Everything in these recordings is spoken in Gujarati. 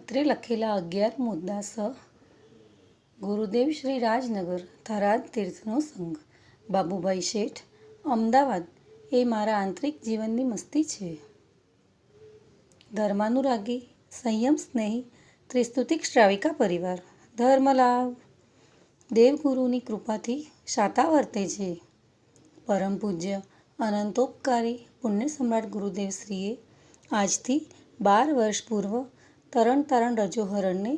અત્રે લખેલા 11 મુદ્દા ગુરુદેવ શ્રી રાજનગર થરાદ તીર્થનો સંઘ બાબુભાઈ શેઠ અમદાવાદ એ મારા આંતરિક જીવનની મસ્તી છે. ધર્માનુરાગી સંયમ સ્નેહી ત્રિસ્તુતિક શ્રાવિકા પરિવાર ધર્મલાભ દેવગુરુની કૃપાથી શાતા વર્તે છે. પરમ પૂજ્ય અનંતોપકારી પુણ્ય સમ્રાટ ગુરુદેવશ્રીએ આજથી 12 વર્ષ પૂર્વ તરણ તારણ રજોહરણને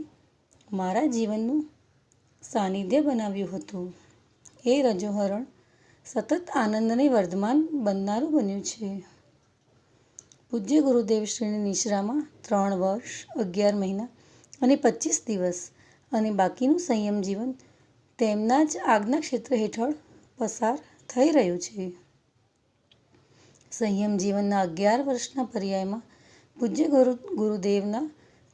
મારા જીવનનું સાનિધ્ય બનાવ્યું હતું. એ રજોહરણ સતત આનંદને વર્ધમાન બનનારું બન્યું છે. પૂજ્ય ગુરુદેવશ્રીની નિશ્રામાં 3 વર્ષ 11 મહિના અને 25 દિવસ અને બાકીનું સંયમ જીવન તેમના જ આજ્ઞા ક્ષેત્ર હેઠળ પસાર થઈ રહ્યું છે. સંયમ જીવનના 11 વર્ષના પર્યાયમાં પૂજ્ય ગુરુદેવના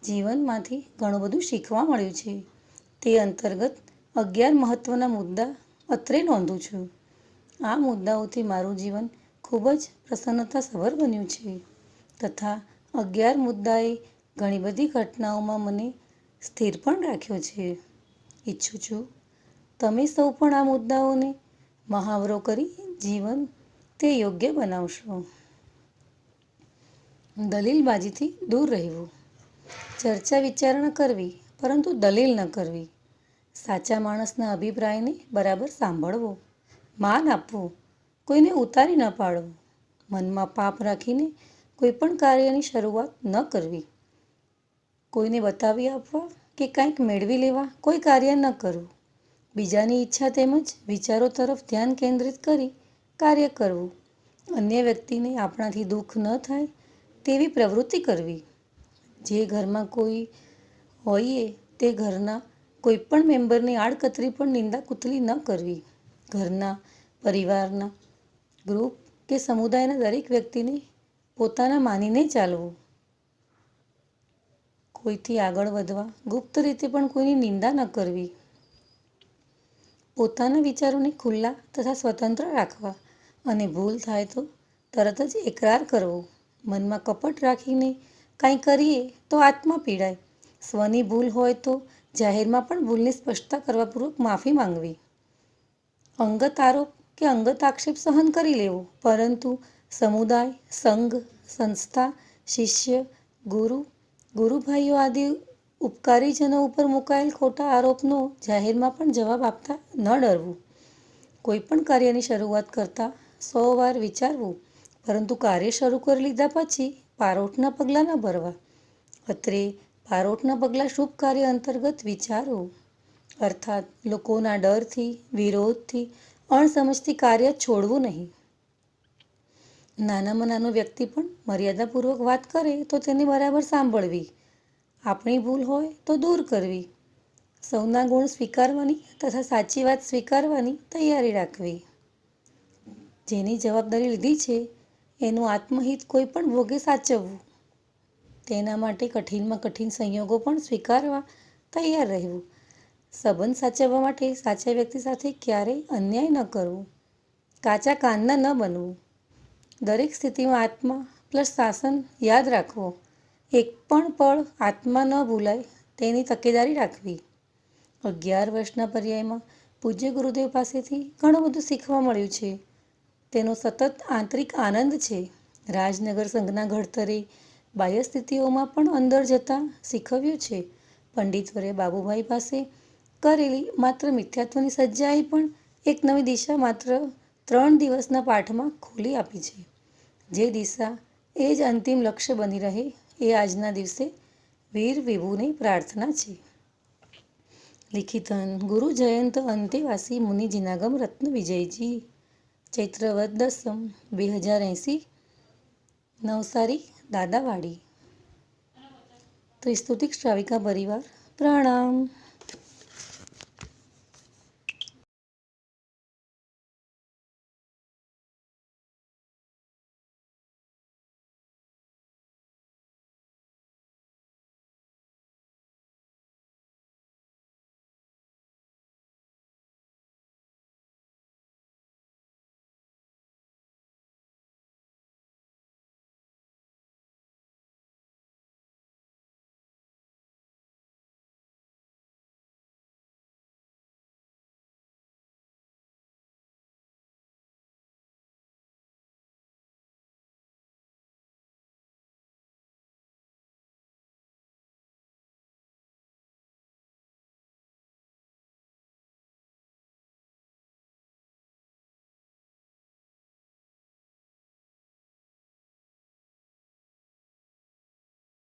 જીવનમાંથી ઘણું બધું શીખવા મળ્યું છે. તે અંતર્ગત 11 મહત્વના મુદ્દા અત્રે નોંધું છું. આ મુદ્દાઓથી મારું જીવન ખૂબ જ પ્રસન્નતાસભર બન્યું છે તથા 11 મુદ્દાએ ઘણી બધી ઘટનાઓમાં મને સ્થિર પણ રાખ્યો છે. ઈચ્છું છું તમે સૌ પણ આ મુદ્દાઓને મહાવરો કરી જીવન તે યોગ્ય બનાવશો. દલીલબાજીથી દૂર રહેવું. ચર્ચા વિચારણા કરવી પરંતુ દલીલ ન કરવી. સાચા માણસના અભિપ્રાયને બરાબર સાંભળવો. માન આપવું, કોઈને ઉતારી ન પાડવું. મનમાં પાપ રાખીને કોઈ પણ કાર્યની શરૂઆત ન કરવી. કોઈને બતાવી આપવા કે કંઈક મેળવી લેવા કોઈ કાર્ય ન કરવું. બીજાની ઈચ્છા તેમજ વિચારો તરફ ધ્યાન કેન્દ્રિત કરી કાર્ય કરવું. અન્ય વ્યક્તિને આપણાથી દુઃખ ન થાય તેવી પ્રવૃત્તિ કરવી. જે ઘરમાં કોઈ હોઈએ તે ઘરના કોઈ પણ મેમ્બરની આડકતરી પણ નિંદા કુતલી ન કરવી. ઘરના, પરિવારના, ગ્રુપ કે સમુદાયના દરેક વ્યક્તિને પોતાના માનીને ચાલવું. કોઈથી આગળ વધવા ગુપ્ત રીતે પણ કોઈની નિંદા ન કરવી. પોતાના વિચારોને ખુલ્લા તથા સ્વતંત્ર રાખવા અને ભૂલ થાય તો તરત જ એકરાર કરવો. મનમાં કપટ રાખીને કાંઈ કરીએ તો આત્મા પીડાય. સ્વની ભૂલ હોય તો જાહેરમાં પણ ભૂલની સ્પષ્ટતા કરવાપૂર્વક માફી માંગવી. અંગત આરોપ કે અંગત આક્ષેપ સહન કરી લેવો પરંતુ સમુદાય, સંઘ, સંસ્થા, શિષ્ય, ગુરુભાઈઓ આદિ ઉપકારીજનો ઉપર મુકાયેલ ખોટા આરોપનો જાહેરમાં પણ જવાબ આપતા ન ડરવું. કોઈ પણ કાર્યની શરૂઆત કરતાં 100 વાર વિચારવું પરંતુ કાર્ય શરૂ કરી લીધા પછી પારોઠના પગલાં ન ભરવા. અત્રે પારોઠના પગલાં શુભ કાર્ય અંતર્ગત વિચારવું. અર્થાત લોકોના ડરથી, વિરોધથી, અણસમજથી કાર્ય છોડવું નહીં. નાનામાં નાનો વ્યક્તિ પણ મર્યાદાપૂર્વક વાત કરે તો તેને બરાબર સાંભળવી. આપણી ભૂલ હોય તો દૂર કરવી. સૌના ગુણ સ્વીકારવાની તથા સાચી વાત સ્વીકારવાની તૈયારી રાખવી. જેની જવાબદારી લીધી છે એનું આત્મહિત કોઈ પણ ભોગે સાચવવું. તેના માટે કઠિનમાં કઠિન સંયોગો પણ સ્વીકારવા તૈયાર રહેવું. સંબંધ સાચવવા માટે સાચા વ્યક્તિ સાથે ક્યારેય અન્યાય ન કરવો. કાચા કાનના ન બનવું. દરેક સ્થિતિમાં આત્મા પ્લસ શાસન યાદ રાખવો. એક પણ પળ આત્મા ન ભૂલાય તેની તકેદારી રાખવી. 11 વર્ષના પર્યાયમાં પૂજ્ય ગુરુદેવ પાસેથી ઘણું બધું શીખવા મળ્યું છે. તેનો સતત આંતરિક આનંદ છે. રાજનગર સંઘના ઘડતરે બાહ્ય સ્થિતિઓમાં પણ અંદર જતાં શીખવ્યું છે. પંડિતવરે બાબુભાઈ પાસે કરેલી માત્ર મિથ્યાત્વની સજ્જાએ પણ એક નવી દિશા માત્ર 3 દિવસના પાઠમાં ખોલી આપી છે. જે દિશા એ જ અંતિમ લક્ષ્ય બની રહે એ આજના દિવસે વીર વિભુને પ્રાર્થના છે. લિખિતન ગુરુ જયંત અંતેવાસી મુનિ જિનાગમ રત્ન વિજયજી ચૈત્રવદ દસમ 2080 નવસારી દાદાવાડી. ત્રિસ્તુતિક શ્રાવિકા પરિવાર પ્રણામ.